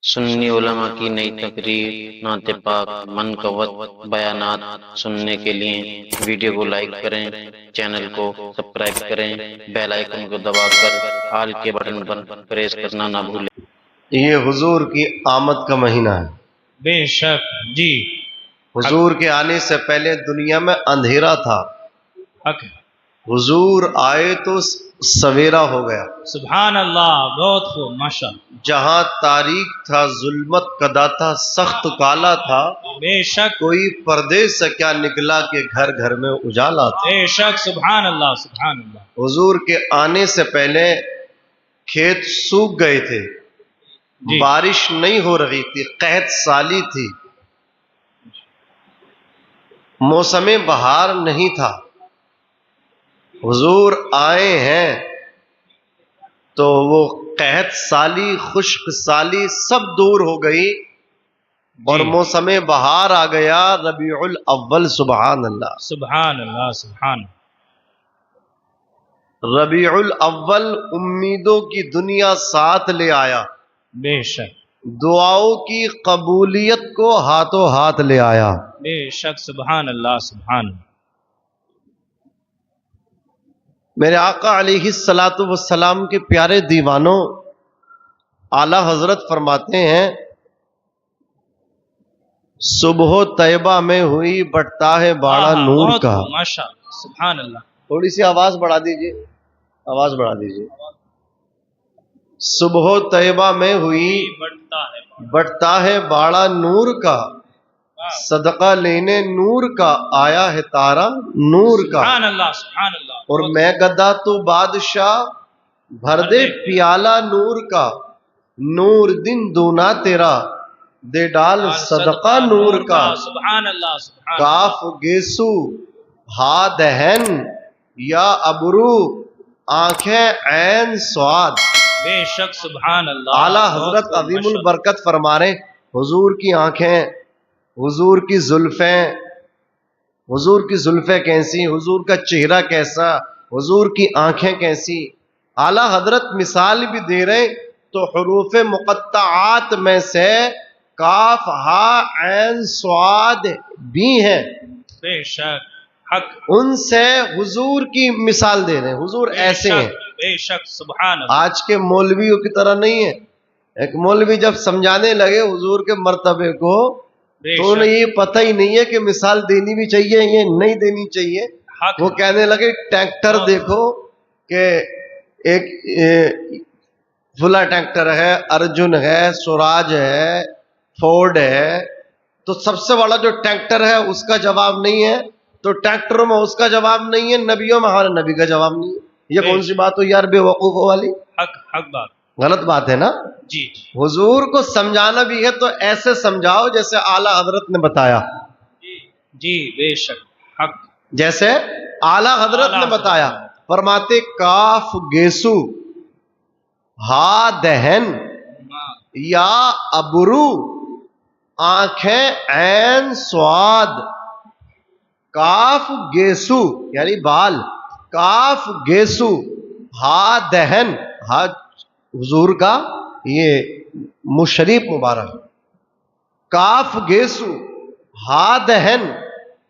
سنی علماء کی نئی تقریر، نعت پاک، منقبت بیانات سننے کے لیے ویڈیو کو لائک کریں، چینل کو سبسکرائب کریں، بیل آئیکن کو دبا کر آل کے بٹن پر پریس کرنا نہ بھولیں۔ یہ حضور کی آمد کا مہینہ ہے۔ بے شک جی، حضور کے آنے سے پہلے دنیا میں اندھیرا تھا، حق ہے۔ حضور آئے تو سویرا ہو گیا۔ سبحان اللہ، بہت خوب، ماشاء اللہ۔ جہاں تاریک تھا، ظلمت کدا تھا، سخت کالا تھا، بے شک کوئی پردے سے کیا نکلا کہ گھر گھر میں اجالا تھا۔ بے شک، سبحان اللہ سبحان اللہ۔ حضور کے آنے سے پہلے کھیت سوکھ گئے تھے، جی بارش نہیں ہو رہی تھی، قحط سالی تھی، موسم بہار نہیں تھا۔ حضور آئے ہیں تو وہ قحط سالی، خشک سالی سب دور ہو گئی اور موسم بہار آ گیا، ربیع الاول۔ سبحان اللہ، سبحان اللہ سبحان اللہ۔ ربیع الاول امیدوں کی دنیا ساتھ لے آیا، بے شک دعاؤں کی قبولیت کو ہاتھوں ہاتھ لے آیا۔ بے شک، سبحان اللہ سبحان اللہ۔ میرے آقا علیہ الصلاۃ والسلام کے پیارے دیوانوں، اعلی حضرت فرماتے ہیں صبح طیبہ میں ہوئی بٹتا ہے باڑا نور بہت کا۔ خوب، ماشاء اللہ، سبحان اللہ۔ تھوڑی سی آواز بڑھا دیجئے، آواز بڑھا دیجئے۔ صبح طیبہ میں ہوئی بڑھتا ہے بٹتا ہے باڑا نور کا، صدقہ لینے نور کا، آیا ہے تارا نور کا۔ سبحان اللہ سبحان اللہ۔ اور میں گدا تو بادشاہ، بھر دے پیالہ نور کا، نور دن دونا تیرا، دے ڈال صدقہ نور کا۔ سبحان اللہ سبحان اللہ۔ کاف گیسو، ہا دہن، یا ابرو، آنکھیں عین سواد۔ بے شک، سبحان اللہ۔ اعلیٰ حضرت بہت خوب، عظیم ماشاء اللہ۔ البرکت فرما رہے ہیں حضور کی آنکھیں، حضور کی زلفیں، حضور کی زلفیں کیسی، حضور کا چہرہ کیسا، حضور کی آنکھیں کیسی۔ اعلیٰ حضرت مثال بھی دے رہے تو حروف مقطعات میں سے کاف ہا عین سواد بھی ہیں، بے شک، حق، ان سے حضور کی مثال دے رہے ہیں۔ حضور بے ایسے ہیں، شک، بے شک، سبحان اللہ۔ آج کے مولویوں کی طرح نہیں ہے۔ ایک مولوی جب سمجھانے لگے حضور کے مرتبے کو بے تو انہیں شک، یہ پتہ ہی نہیں ہے کہ مثال دینی بھی چاہیے یہ نہیں دینی چاہیے۔ حق، وہ کہنے لگے ٹریکٹر دیکھو کہ ایک فلا ٹریکٹر ہے، ارجن ہے، سوراج ہے، فورڈ ہے، تو سب سے بڑا جو ٹریکٹر ہے اس کا جواب نہیں ہے، تو ٹریکٹروں میں اس کا جواب نہیں ہے، نبیوں میں ہمارے نبی کا جواب نہیں ہے۔ یہ کون سی بات ہوئی یار بے وقوفوں والی؟ حق، حق بات، غلط بات ہے نا۔ جی حضور کو سمجھانا بھی ہے تو ایسے سمجھاؤ جیسے اعلیٰ حضرت نے بتایا، جی، بے شک، حق، جیسے اعلیٰ حضرت نے بتایا۔ فرماتے کاف گیسو، ہا دہن، یا ابرو، آنکھیں عین سواد۔ کاف گیسو یعنی بال، کاف گیسو، ہا دہن، ہا حضور کا یہ مشریف مبارک، کاف گیسو، ہا دہن،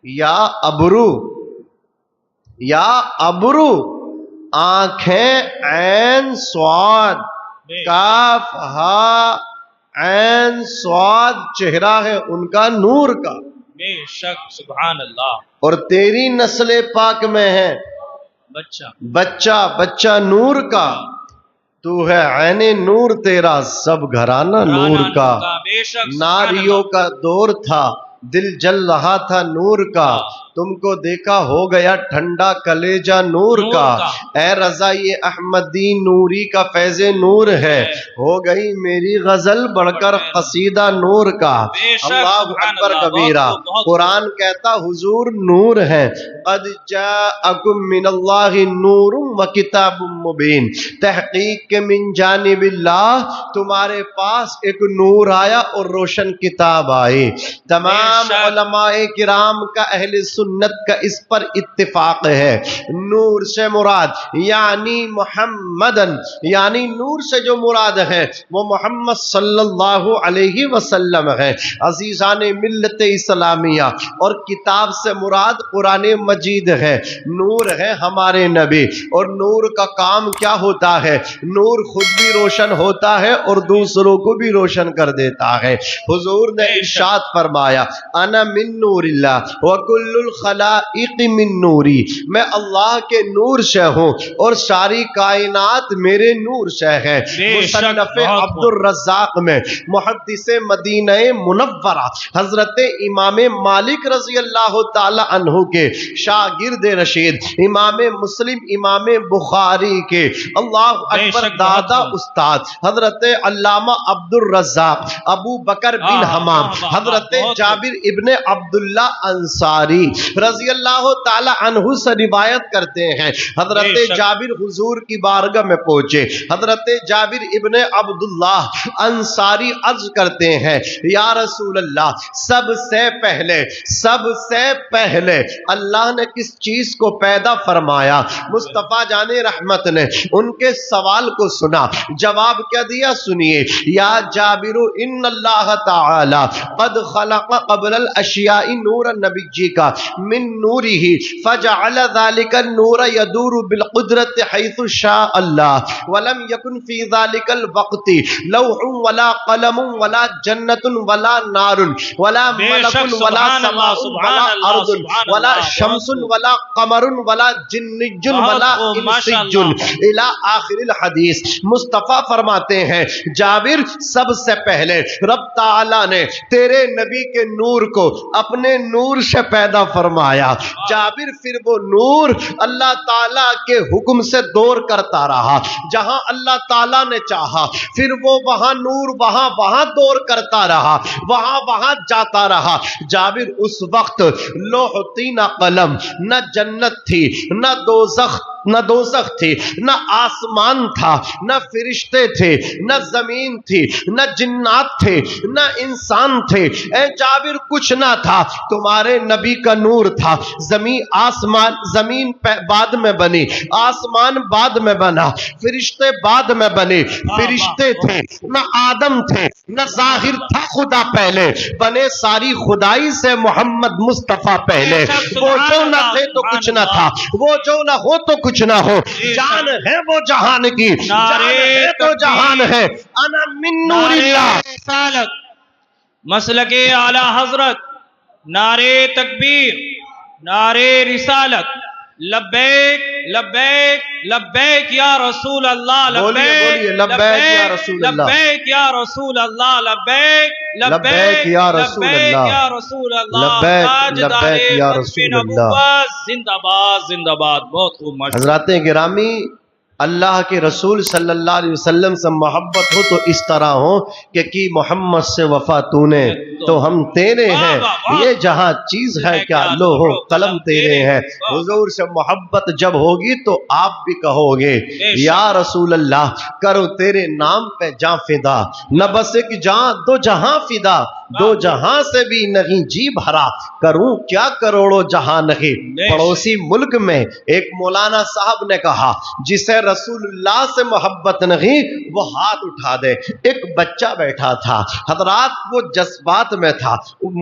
یا ابرو، یا ابرو، آنکھیں عین سواد، کاف ہا عین سواد، چہرہ ہے ان کا نور کا۔ بے شک، سبحان اللہ۔ اور تیری نسل پاک میں ہے بچہ، بچہ نور کا، تو ہے عین نور تیرا، سب گھرانہ نور کا۔ بے شک، ناریوں کا دور تھا، دل جل رہا تھا نور کا، تم کو دیکھا ہو گیا ٹھنڈا کلیجہ نور کا۔ اے رضا یہ احمدی نوری کا فیض نور ہے، ہو گئی میری غزل بڑھ کر قصیدہ نور کا۔ اللہ اکبر کبیرہ۔ قرآن کہتا حضور نور ہے، قد جاءکم من اللہ نور و کتاب مبین، تحقیق کے من جانب اللہ تمہارے پاس ایک نور آیا اور روشن کتاب آئی۔ تمام علماء کرام کا، اہل سنت سنت کا اس پر اتفاق ہے۔ نور سے مراد یعنی محمدن، یعنی نور سے جو مراد ہے وہ محمد صلی اللہ علیہ وسلم ہے۔ عزیزان ملت اسلامیہ، اور کتاب سے مراد قرآن مجید ہے۔ نور ہے ہمارے نبی، اور نور کا کام کیا ہوتا ہے؟ نور خود بھی روشن ہوتا ہے اور دوسروں کو بھی روشن کر دیتا ہے۔ حضور نے ارشاد فرمایا انا من نور اللہ وکل الخلائق من نوری، میں اللہ کے نور سے ہوں اور ساری کائنات میرے نور سے ہے۔ مصنف عبد الرزاق میں محدث مدینہ منورہ حضرت امام مالک رضی اللہ تعالی عنہ کے شاگرد رشید امام مسلم امام بخاری کے اللہ اکبر دادا استاد حضرت علامہ عبد الرزاق ابو بکر بن حمام حضرت جابر ابن عبداللہ انصاری رضی اللہ تعالی عنہ سے روایت کرتے ہیں۔ حضرت جابر حضور کی بارگاہ میں پہنچے، حضرت جابر ابن عبداللہ انصاری عرض کرتے ہیں یا رسول اللہ، سب سے پہلے اللہ نے کس چیز کو پیدا فرمایا؟ مصطفیٰ جان رحمت نے ان کے سوال کو سنا، جواب کیا دیا سنیے، یا جابر ان اللہ تعالی قد خلق قبل الاشیاء نور النبی کا من نوره فجعل ذلك النور يدور بالقدرت حيث شاء الله ولم يكن في ذلك الوقت لوح ولا قلم ولا جنة ولا نار ولا ملك ولا سماء ولا ارض ولا شمس ولا قمر ولا جنی ولا انسی الى آخر الحدیث۔ مصطفیٰ فرماتے ہیں جابر سب سے پہلے رب تعالیٰ نے تیرے نبی کے نور کو اپنے نور سے پیدا فرمایا۔ جابر پھر وہ نور اللہ تعالیٰ کے حکم سے دور کرتا رہا، جہاں اللہ تعالیٰ نے چاہا پھر وہ وہاں نور وہاں دور کرتا رہا، وہاں جاتا رہا۔ جابر اس وقت لوح تھی نہ قلم، نہ جنت تھی نہ دوزخ تھی، نہ آسمان تھا نہ فرشتے تھے، نہ زمین تھی نہ جنات تھے نہ انسان تھے۔ اے جابر کچھ نہ تھا، تمہارے نبی کا نور تھا۔ زمین بعد میں بنی، آسمان بعد میں بنا، فرشتے بعد میں بنے۔ فرشتے تھے نہ آدم تھے نہ ظاہر تھا خدا پہلے، بنے ساری خدائی سے محمد مصطفیٰ پہلے۔ وہ جو نہ تھے تو کچھ نہ تھا، وہ جو نہ ہو تو کچھ نہ ہو، جان ہے وہ جہان کی، جان ہے تو جہان ہے۔ انا من نور اللہ، مسلک اعلی حضرت، نعرے تکبیر، نعرے رسالت، لبیک لبیک لبیک یا رسول اللہ، بولیے لبیک یا رسول اللہ، لبیک یا رسول اللہ، لبیک لبیک یا رسول اللہ، یا رسول اللہ، لبیک یا رسول اللہ۔ زندہ باد زندہ باد۔ بہت خوب ماشاءاللہ۔ حضرات گرامی، اللہ کے رسول صلی اللہ علیہ وسلم سے محبت ہو تو اس طرح ہو کہ کی محمد سے وفا تو نے تو ہم تیرے ہیں، یہ جہاں چیز ہے کیا لوح و قلم تیرے ہیں۔ حضور سے محبت جب ہوگی تو آپ بھی کہو گے یا رسول اللہ کرو تیرے نام پہ جاں فدا، نہ بس ایک جاں دو جہاں فدا، دو جہاں سے بھی نہیں جی بھرا، کروں کیا کروڑوں جہاں نہیں۔ پڑوسی ملک میں ایک مولانا صاحب نے کہا جسے رسول اللہ سے محبت نہیں وہ ہاتھ اٹھا دے۔ ایک بچہ بیٹھا تھا حضرات، وہ جذبات میں تھا،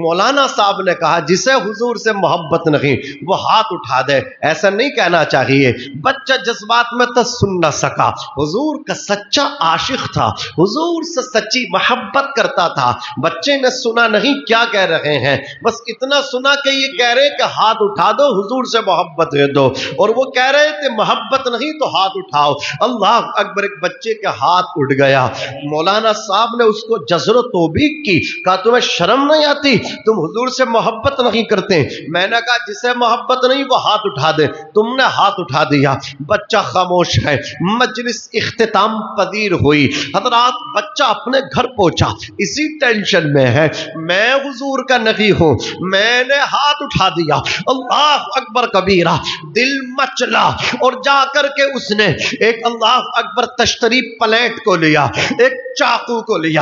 مولانا صاحب نے کہا جسے حضور سے محبت نہیں وہ ہاتھ اٹھا دے۔ ایسا نہیں کہنا چاہیے، بچہ جذبات میں تو سن نہ سکا، حضور کا سچا عاشق تھا، حضور سے سچی محبت کرتا تھا۔ بچے نے سنا نہیں کیا کہہ رہے ہیں، بس اتنا سنا کہ یہ کہہ رہے کہ ہاتھ اٹھا دو حضور سے محبت دے دو، اور وہ کہہ رہے تھے محبت نہیں تو ہاتھ اٹھاؤ۔ اللہ اکبر، ایک بچے کے ہاتھ اٹھ گیا۔ مولانا صاحب نے اس کو جزر و توبیخ کی، کہا تمہیں شرم نہیں آتی، تم حضور سے محبت نہیں کرتے؟ میں نے کہا جسے محبت نہیں وہ ہاتھ اٹھا دے، تم نے ہاتھ اٹھا دیا۔ بچہ خاموش ہے، مجلس اختتام پذیر ہوئی۔ حضرات بچہ اپنے گھر پہنچا، اسی ٹینشن میں ہے، میں حضور کا نبی ہوں، میں نے ہاتھ اٹھا دیا۔ اللہ اکبر کبیرہ، دل مچلا، اور جا کر کے اس نے ایک اللہ اکبر تشتری پلیٹ کو لیا، ایک چاقو کو لیا،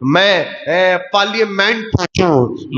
میں پارلیمنٹ پہنچوں،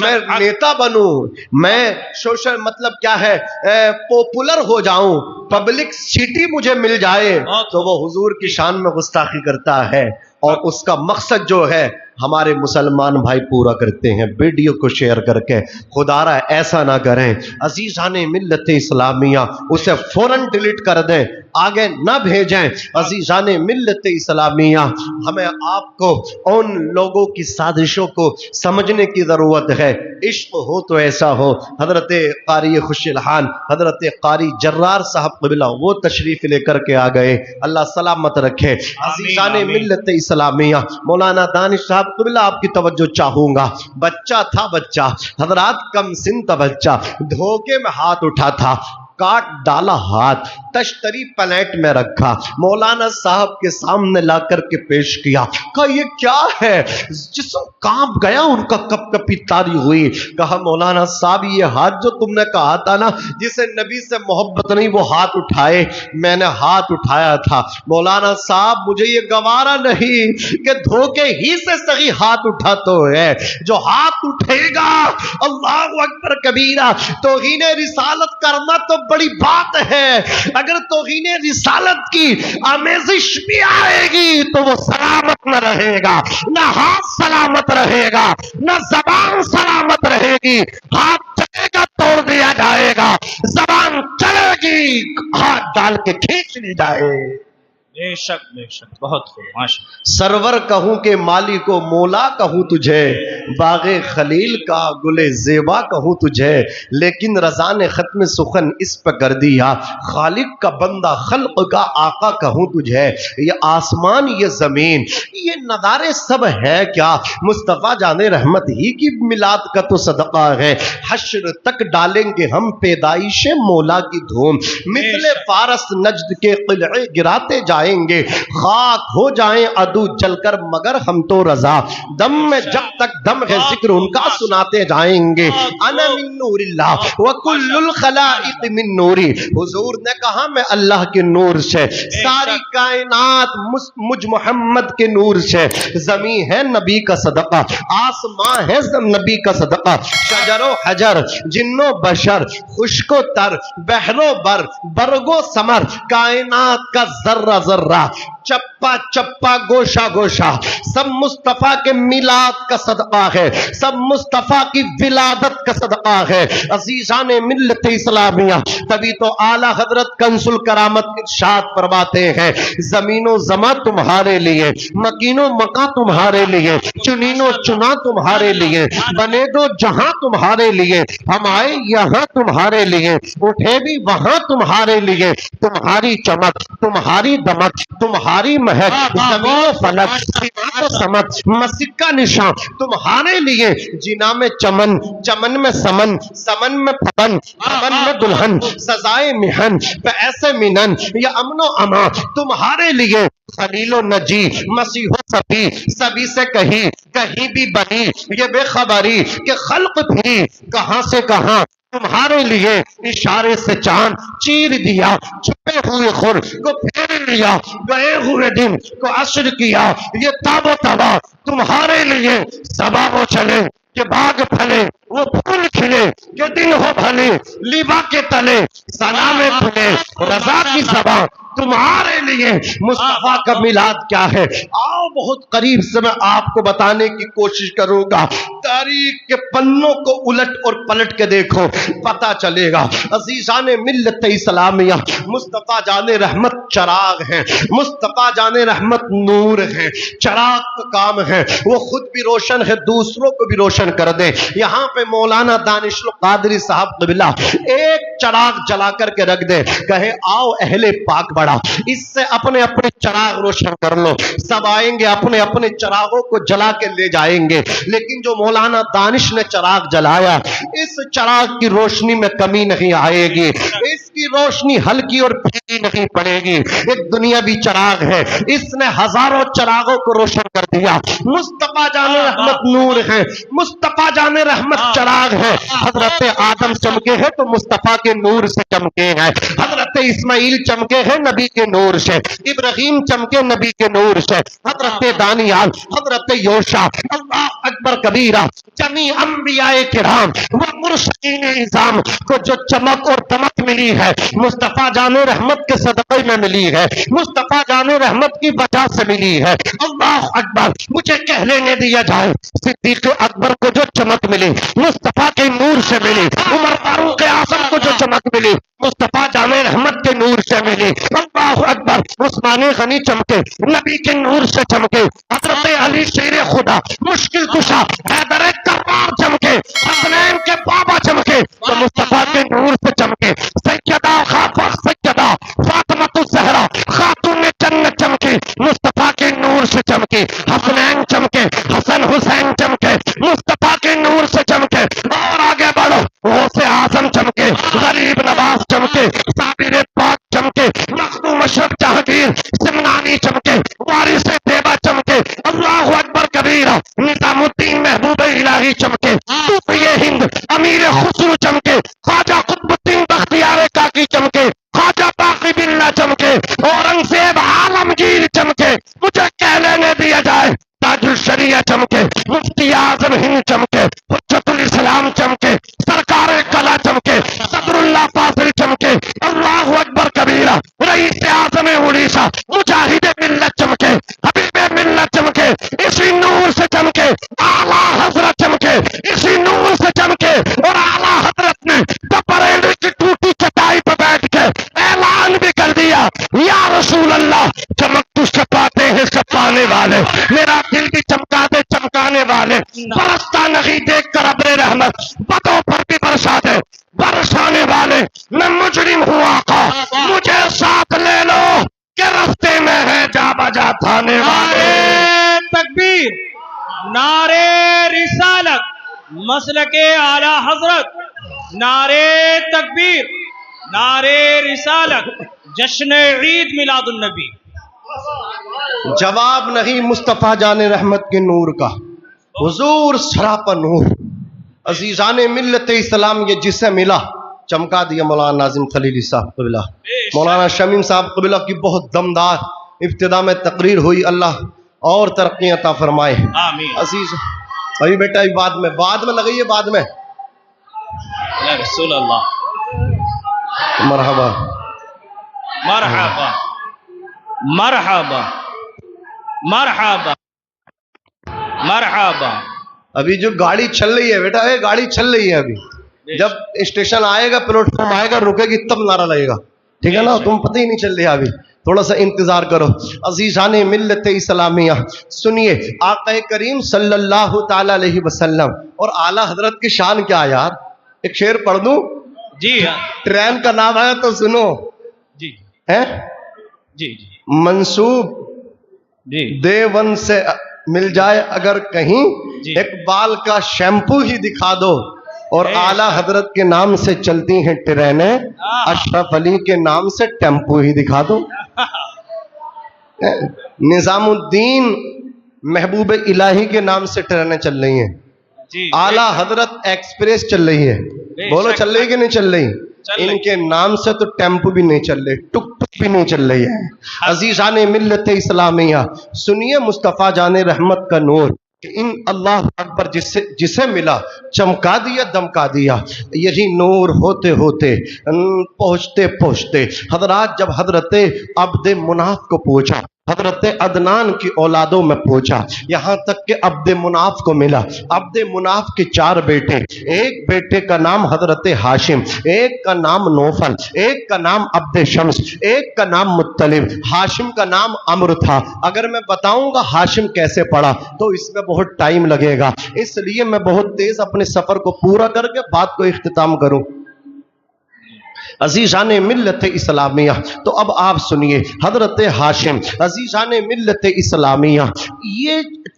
میں نیتا بنوں، میں سوشل مطلب کیا ہے پاپولر ہو جاؤں، پبلک سٹی مجھے مل جائے، تو وہ حضور کی شان میں گستاخی کرتا ہے، اور اس کا مقصد جو ہے ہمارے مسلمان بھائی پورا کرتے ہیں۔ ویڈیو کو شیئر کر کے خدا را ایسا نہ کریں، عزیزان ملت اسلامیہ اسے فوراً ڈیلیٹ کر دیں، آگے نہ بھیجیں۔ عزیزان ملت اسلامیہ ہمیں آپ کو ان لوگوں کی سازشوں کو سمجھنے کی ضرورت ہے۔ عشق ہو تو ایسا ہو۔ حضرت قاری خوش الحال حضرت قاری جرار صاحب قبلہ وہ تشریف لے کر کے آ گئے، اللہ سلامت رکھے۔ عزیزان ملت اسلامیہ مولانا دانش صاحب قبلہ آپ کی توجہ چاہوں گا۔ بچہ تھا، بچہ حضرات کم سن تھا، بچہ دھوکے میں ہاتھ اٹھا تھا، کاٹ ڈالا ہاتھ، تشتری پلیٹ میں رکھا، مولانا صاحب کے سامنے لا کر کے پیش کیا، کہا یہ کیا ہے؟ جسم کانپ گیا ان کا، کپ کپی تاری ہوئی۔ کہا مولانا صاحب یہ ہاتھ جو تم نے کہا تھا نا جسے نبی سے محبت نہیں وہ ہاتھ اٹھائے، میں نے ہاتھ اٹھایا تھا۔ مولانا صاحب مجھے یہ گوارا نہیں کہ دھوکے ہی سے صحیح ہاتھ اٹھا تو ہے، جو ہاتھ اٹھے گا اللہ اکبر کبیرہ، توہین رسالت کرنا تو بڑی بات ہے، اگر توہین رسالت کی آمیزش بھی آئے گی تو وہ سلامت نہ رہے گا، نہ ہاتھ سلامت رہے گا، نہ زبان سلامت رہے گی۔ ہاتھ چلے گا توڑ دیا جائے گا، زبان چلے گی ہاتھ ڈال کے کھینچ لی جائے۔ بے شک بہت خوب، ماشاءاللہ۔ سرور کہوں کہ مالی کو مولا کہوں تجھے، باغ خلیل کا گل زیبا کہوں تجھے، لیکن رضا نے ختم سخن اس پہ کر دیا، خالق کا بندہ خلق کا آقا کہوں تجھے۔ یہ آسمان یہ زمین یہ نظارے سب ہے کیا مصطفیٰ جان رحمت ہی کی میلاد کا تو صدقہ ہے۔ حشر تک ڈالیں گے ہم پیدائش مولا کی دھوم، مثل فارس نجد کے قلعے گراتے جائیں گے، خاک ہو جائیں عدو جل کر مگر ہم تو رضا، دم میں جب تک دم ہے ذکر ان کا سناتے جائیں گے۔ انا من نور اللہ وکل الخلائق من نوری، حضور نے کہا میں اللہ کے نور سے، ساری کائنات مجھ محمد کے نور سے، زمین ہے نبی کا صدقہ، آسمان ہے نبی کا صدقہ، شجر و حجر جن و بشر خشک و تر بحر و بر برگ و ثمر، کائنات کا ذرہ ذرہ چپا چپا گوشہ گوشہ سب مصطفیٰ کے میلاد کا صدقہ ہے، سب مصطفیٰ کی ولادت کا صدقہ ہے۔ عزیزان ملت اسلامیہ تبھی تو اعلیٰ حضرت کنز الکرامت ارشاد فرماتے ہیں، زمین و زماں تمہارے لیے، مکین و مکاں تمہارے لیے، چنین و چنا تمہارے لیے، بنے دو جہاں تمہارے لیے، ہم آئے یہاں تمہارے لیے، اٹھے بھی وہاں تمہارے لیے، تمہاری چمک، تمہاری دمک، تمہاری مہک، زمین و فلک، سماعت و سمت، مسجد کا نشان تمہارے لیے، جنا میں چمن، چمن میں سمن، سمن میں پھپن، پھپن میں دلہن، سزائے محن پہ ایسے منن، یہ امن و امان تمہارے لیے، خلیل و نجی مسیح و صفی سبھی سے کہیں کہیں بھی بنی یہ بے خبری کہ خلق بھی کہاں سے کہاں تمہارے لیے، اشارے سے چاند چیر دیا، چھپے ہوئے خور کو پھیر لیا، گئے ہوئے دن کو عصر کیا، یہ تاب و تبا تمہارے لیے، صبا وہ چلے کہ باغ پھلے، وہ پھول کھلے کہ دن ہو بھلے، لیبا کے تلے سلام پھلے، رضا کی زبان تمہارے لیے۔ مصطفیٰ کا میلاد کیا ہے؟ آؤ بہت قریب سے میں آپ کو بتانے کی کوشش کروں گا، تاریخ کے پنوں کو الٹ اور پلٹ کے دیکھو پتا چلے گا۔ عزیزان ملت اسلامیہ مصطفیٰ جان رحمت چراغ ہیں، مصطفیٰ جان رحمت نور ہیں، چراغ کا کام ہے وہ خود بھی روشن ہے دوسروں کو بھی روشن کر دے۔ یہاں پہ مولانا دانش القادری صاحب قبلہ ایک چراغ جلا کر کے رکھ دے، کہے آؤ اہل پاک بڑا اس سے اپنے اپنے چراغ روشن کر لو، سب آئیں گے اپنے اپنے چراغوں کو جلا کے لے جائیں گے، لیکن جو مولانا دانش نے چراغ جلایا اس چراغ کی روشنی میں کمی نہیں آئے گی، اس کی روشنی ہلکی اور پھیلی نہیں پڑے گی. ایک دنیاوی چراغ ہے, اس نے ہزاروں چراغوں کو روشن کر دیا. مصطفیٰ جان رحمت نور ہے, مصطفیٰ جان رحمت چراغ ہے. حضرت آدم چمکے ہیں تو مصطفیٰ کے نور سے چمکے ہیں. حضرت اسماعیل چمکے ہیں نبی کے نور سے. ابراہیم چمکے نبی کے نور سے. حضرت دانیال, حضرت یوشع, اللہ اکبر کبیرہ, جمی انبیاء کرام و مرسلین اعظام کو جو چمک اور دمک ملی ہے مصطفیٰ جان رحمت کے صدقے میں ملی ہے, مصطفیٰ جان رحمت کی وجہ سے ملی ہے. اللہ اکبر. مجھے کہہ لینے دیا جائے, صدیق اکبر کو جو چمک ملی مصطفیٰ کے نور سے ملی, عمر فاروق اعظم کو جو چمک ملی مصطفیٰ جان رحمت کے نور سے ملی. اللہ اکبر. عثمان غنی چمکے نبی کے نور سے چمکے. حضرت علی شیر خدا, مشکل کشا حیدر کرار چمکے. حسنین کے بابا چمکے تو مصطفیٰ کے نور سے چمکے. سیدہ سیدہ فاطمہ الزہرا خاتون جنت چمکی مصطفیٰ کے نور سے چمکی. حسنین چمکے, حسن حسین چمکے مصطفیٰ کے نور سے چمکے. اور آگے بڑھو, غوث اعظم چمکے, غریب نواز چمکے, صابر پاک چمکے, مخدوم اشرف جہانگیر سمنانی چمکے, وارث دیبا چمکے. اللہ اکبر کبیرہ. نظام الدین محبوب الہی چمکے, صوفی ہند امیر خسرو چمکے, خواجہ قطب الدین بختیار کاکی چمکے, خواجہ باقی باللہ چمکے, اورنگزیب عالمگیر چمکے. مجھے کہہ لینے دیا جائے, تاج الشریعہ چمکے, مفتی اعظم ہند چمکے, حجت الاسلام چمکے, سرکار کلا چمکے, صدر اللہ فاضل چمکے. اللہ اکبر کبیرہ. رئیس اعظم اڑیسہ مجاہد ملت چمکے, حبیب ملت چمکے, اسی نور سے چمکے. اعلیٰ حضرت چمکے, اسی نور سے چمکے. اور اعلیٰ حضرت نے بریلی کی ٹوٹی چٹائی پہ بیٹھ کے اعلان بھی کر دیا, یا رسول اللہ چمک تو چھپاتے ہیں چھپانے والے, میرا دل بھی چمکا دے چمکانے والے. برستا نہیں دیکھ کر ابر رحمت, بدوں پر بھی برسا دے برسانے والے. میں مجرم ہوں آقا, مجھے ساتھ لے لو کہ رستے میں ہے جا بجا تھانے والے. نعرے تکبیر, نعرے رسالت, مسلک اعلی حضرت. نعرے تکبیر, نعرے رسالت, جشن عید میلاد النبی. جواب نہیں مصطفیٰ جان رحمت کے نور کا, حضور سراپا نور. عزیزان ملت اسلام یہ جسے ملا چمکا دیا مولانا ناظم خلیلی صاحب قبلہ. مولانا شمیم صاحب قبلہ کی بہت دمدار ابتدا میں تقریر ہوئی, اللہ اور ترقی عطا فرمائے. آمین. عزیز ابھی بیٹا ابھی بعد میں لگائیے, بعد میں. یا رسول اللہ. مرحبا مرحبا مرحبا مرحبا مرحبا. ابھی جو گاڑی چل رہی ہے بیٹا, یہ گاڑی چل رہی ہے ابھی. جب اسٹیشن آئے گا, پلیٹ فارم آئے گا, رکے گی تب نعرہ لگے گا, ٹھیک ہے نا. تم پتہ ہی نہیں چل رہا ابھی, تھوڑا سا انتظار کرو. عزیزان ملت اسلامیہ سنیے, آقا کریم صلی اللہ تعالی علیہ وسلم اور اعلیٰ حضرت کی شان کیا یار. ایک شعر پڑھ دوں؟ جی ہاں. ٹرین کا نام ہے تو سنو. جی ہے جی جی منسوب جی دیوبند سے مل جائے اگر کہیں, جی. اقبال کا شیمپو ہی دکھا دو, اور اعلیٰ حضرت کے نام سے چلتی ہیں ٹرینیں, اشرف علی کے نام سے ٹیمپو ہی دکھا دو. نظام الدین محبوب الہی کے نام سے ٹرینیں چل رہی ہیں, جی. اعلیٰ حضرت ایکسپریس چل رہی ہے. بولو چل رہی کہ نہیں چل رہی؟ ان کے نام سے تو ٹیمپو بھی نہیں چل رہے, ٹک ٹک بھی نہیں چل رہی ہے. عزیزان ملت اسلامیہ سنیے, مصطفیٰ جان رحمت کا نور کہ ان اللہ اکبر جسے ملا چمکا دیا دمکا دیا. یہی نور ہوتے ہوتے پہنچتے پہنچتے حضرات جب حضرت عبد مناف کو پہنچا, حضرت عدنان کی اولادوں میں پہنچا, یہاں تک کہ عبد مناف کو ملا. عبد مناف کے 4 بیٹے, ایک بیٹے کا نام حضرت ہاشم, ایک کا نام نوفل, ایک کا نام عبد شمس, ایک کا نام مطلب. ہاشم کا نام عمرو تھا. اگر میں بتاؤں گا ہاشم کیسے پڑا تو اس میں بہت ٹائم لگے گا, اس لیے میں بہت تیز اپنے سفر کو پورا کر کے بات کو اختتام کروں. عزیزان ملت اسلامیہ تو اب آپ سنیے, حضرت ہاشم عزیزان ملت اسلامیہ یہ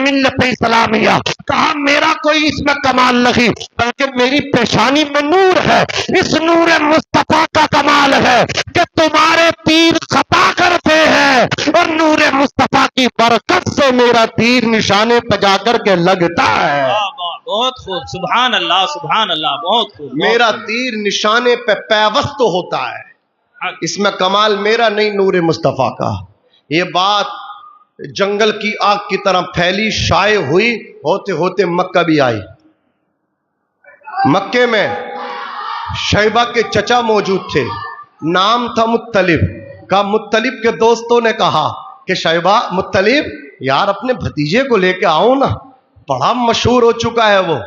ملت اسلامیہ، کہا میرا کوئی اس میں کمال نہیں بلکہ میری پیشانی میں نور ہے، اس نور مصطفیٰ کا کمال ہے کہ تمہارے تیر خطا کرتے ہیں اور نور مصطفیٰ کی برکت سے میرا تیر نشانے پہ جا کر کے لگتا ہے۔ بہت خوب، سبحان اللہ سبحان اللہ، بہت خوب۔ میرا تیر نشانے پہ پیوست ہوتا ہے، اس میں کمال میرا نہیں، نور مصطفیٰ کا۔ یہ بات جنگل کی آگ کی طرح پھیلی، شائع ہوئی، ہوتے ہوتے مکہ بھی آئی۔ مکے میں شیبہ کے چچا موجود تھے، نام تھا مطلب۔ کا مطلب کے دوستوں نے کہا کہ شیبہ، مطلب یار اپنے بھتیجے کو لے کے آؤ نا، بڑا مشہور ہو چکا ہے وہ،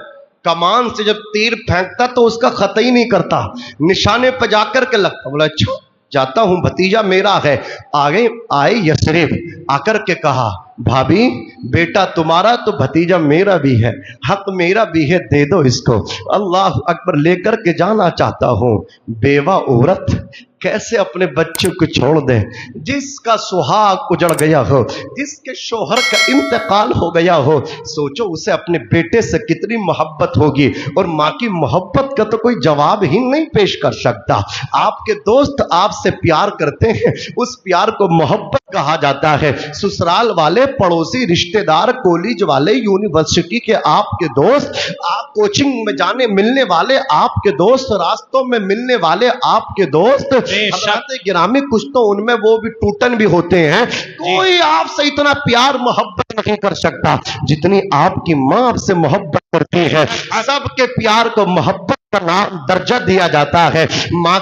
کمان سے جب تیر پھینکتا تو اس کا خطا ہی نہیں کرتا، نشانے پہ جا کر کے لگتا۔ بولا اچھا جاتا ہوں، بھتیجا میرا ہے۔ آئے یثرب، آ کر کے کہا بھابی بیٹا تمہارا تو بھتیجا میرا بھی ہے، حق میرا بھی ہے، دے دو اس کو۔ اللہ اکبر، لے کر کے جانا چاہتا ہوں۔ بیوہ عورت کیسے اپنے بچوں کو چھوڑ دے؟ جس کا سہاگ اجڑ گیا ہو، جس کے شوہر کا انتقال ہو گیا ہو، سوچو اسے اپنے بیٹے سے کتنی محبت ہوگی، اور ماں کی محبت کا تو کوئی جواب ہی نہیں پیش کر سکتا۔ آپ کے دوست آپ سے پیار کرتے ہیں، اس پیار کو محبت کہا جاتا ہے۔ سسرال والے، پڑوسی، رشتہ دار، کالج والے، یونیورسٹی کے آپ کے دوست، آپ کوچنگ میں جانے ملنے والے آپ کے دوست، راستوں میں ملنے والے آپ کے دوست، حضرات گرامی کچھ تو ان میں وہ بھی ٹوٹن بھی ہوتے ہیں، کوئی آپ سے اتنا پیار محبت نہیں کر سکتا جتنی آپ کی ماں آپ سے محبت کرتی ہے۔ سب کے پیار کو محبت کا نام درجہ دیا جاتا ہے، ماں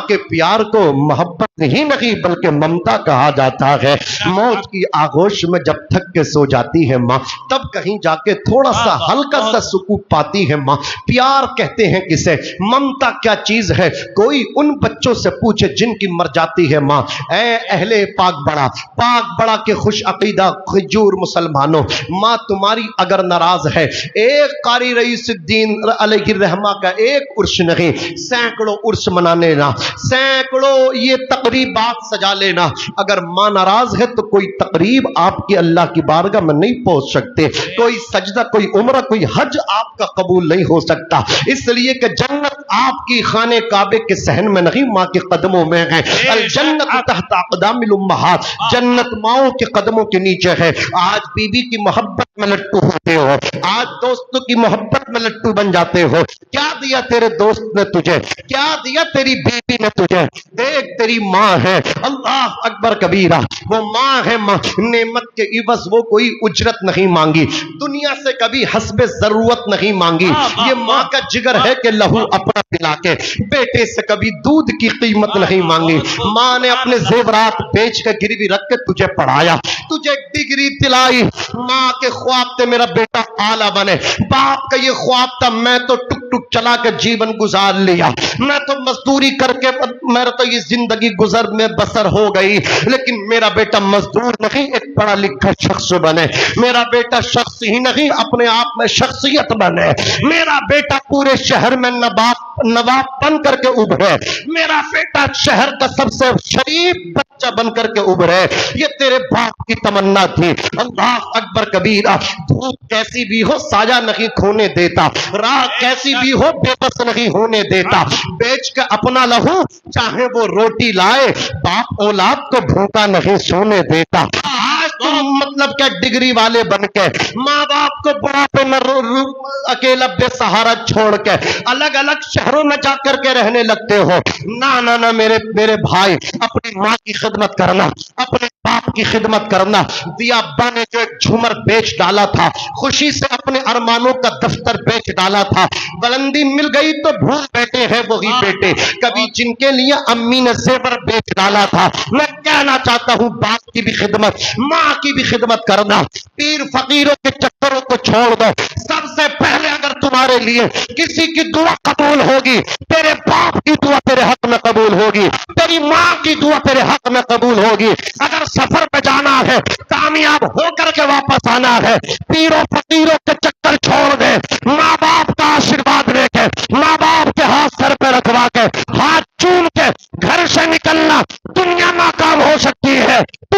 کے پیار کو محبت ہی نہیں بلکہ ممتا کہا جاتا ہے۔ موت کی آغوش میں جب تھک کے سو جاتی ہے ماں، تب کہیں جا کے تھوڑا سا ہلکا سا سکون پاتی ہے ماں۔ پیار کہتے ہیں کسے، ممتا کیا چیز ہے؟ کوئی ان بچوں سے پوچھے جن کی مر جاتی ہے ماں۔ اے اہل پاک بڑا کے خوش عقیدہ خجور مسلمانوں، ماں تمہاری اگر ناراض ہے، ایک قاری رئیس الدین علیہ الرحمہ کا ایک عرش نہیں، سینکڑوں عرش منا لینا، سینکڑوں یہ تقریبات سجا لینا، اگر ماں ناراض ہے تو کوئی تقریب آپ کی اللہ کی بارگاہ میں نہیں پہنچ سکتے، کوئی سجدہ، کوئی عمرہ، کوئی حج آپ کا قبول نہیں ہو سکتا، اس لیے کہ جنت آپ کی خانے کعبے کے صحن میں نہیں، ماں کے قدموں میں ہے۔ الجنت تحت اقدام الامہات، جنت ماؤں کے قدموں کے نیچے ہے۔ آج بیوی کی محبت میں لٹو ہوتے ہو، آج دوستوں کی محبت میں لٹو بن جاتے ہو۔ کیا دیا تیرے دوست نے تجھے؟ کیا دیا تیری بیوی نے تجھے؟ دیکھ تیری ماں ہے، اللہ اکبر کبیرہ، وہ ماں ہے، ماں نعمت کے عوض وہ کوئی اجرت نہیں مانگی، دنیا سے کبھی حسب ضرورت نہیں مانگی۔ یہ ماں کا جگر ہے کہ لہو اپنا پلا کے بیٹے سے کبھی دودھ کی قیمت نہیں مانگی۔ ماں نے اپنے زیورات بیچ کے گروی رکھ کے تجھے پڑھایا، تجھے ڈگری دلائی۔ ماں کے خواب تھے میرا بیٹا اعلیٰ بنے، باپ کا یہ خواب تھا میں تو ٹک ٹک چلا کے جیون گزار لیا، میں تو مزدوری کر کے میرا تو یہ زندگی گزر میں بسر ہو گئی، لیکن میرا بیٹا مزدور نہیں ایک پڑھا لکھا شخص بنے، میرا بیٹا شخص ہی نہیں اپنے آپ میں شخصیت بنے، میرا بیٹا پورے شہر میں نواب بن کر کے ابھرے، میرا بیٹا شہر کا سب سے شریف بچہ بن کر کے ابھرے۔ یہ تیرے باپ کی تمنا تھی۔ اللہ اکبر کبیرہ، دھوپ کیسی بھی ہو سایہ نہیں کھونے دیتا، راہ کیسی بھی ہو بے بس نہیں ہونے دیتا، بیچ کے اپنا لہو چاہے وہ روٹی لائے، باپ اولاد کو بھوکا نہیں سونے دیتا۔ آج تم مطلب کیا ڈگری والے بن کے ماں باپ کو بڑھاپے میں اکیلا بے سہارا چھوڑ کے الگ الگ شہروں میں جا کر کے رہنے لگتے ہو۔ نہ میرے بھائی، اپنی ماں کی خدمت کرنا، اپنے باپ کی خدمت کرنا۔ دیا ابا نے جو ایک جھومر بیچ ڈالا تھا، خوشی سے اپنے ارمانوں کا دفتر بیچ ڈالا تھا، بلندی مل گئی تو بھول بیٹھے ہیں وہی بیٹے کبھی جن کے لیے امی نے زیور بیچ ڈالا تھا۔ میں کہنا چاہتا ہوں باپ کی بھی خدمت، ماں کی بھی خدمت کرنا، پیر فقیروں کے چکروں کو چھوڑ دو۔ سب سے پہلے اگر تمہارے لیے کسی کی دعا قبول ہوگی، تیرے باپ کی دعا تیرے حق میں قبول ہوگی، تیری ماں کی دعا تیرے حق میں قبول ہوگی۔ اگر سفر پہ جانا ہے، کامیاب ہو کر کے واپس آنا ہے، پیروں فقیروں کے چکر چھوڑ دے، ماں باپ کا آشیرواد لے کے، ماں باپ کے ہاتھ سر پہ رکھوا کے، ہاتھ چوم کے گھر سے نکلنا۔ دنیا ناکام ہو سکتی ہے، تو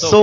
100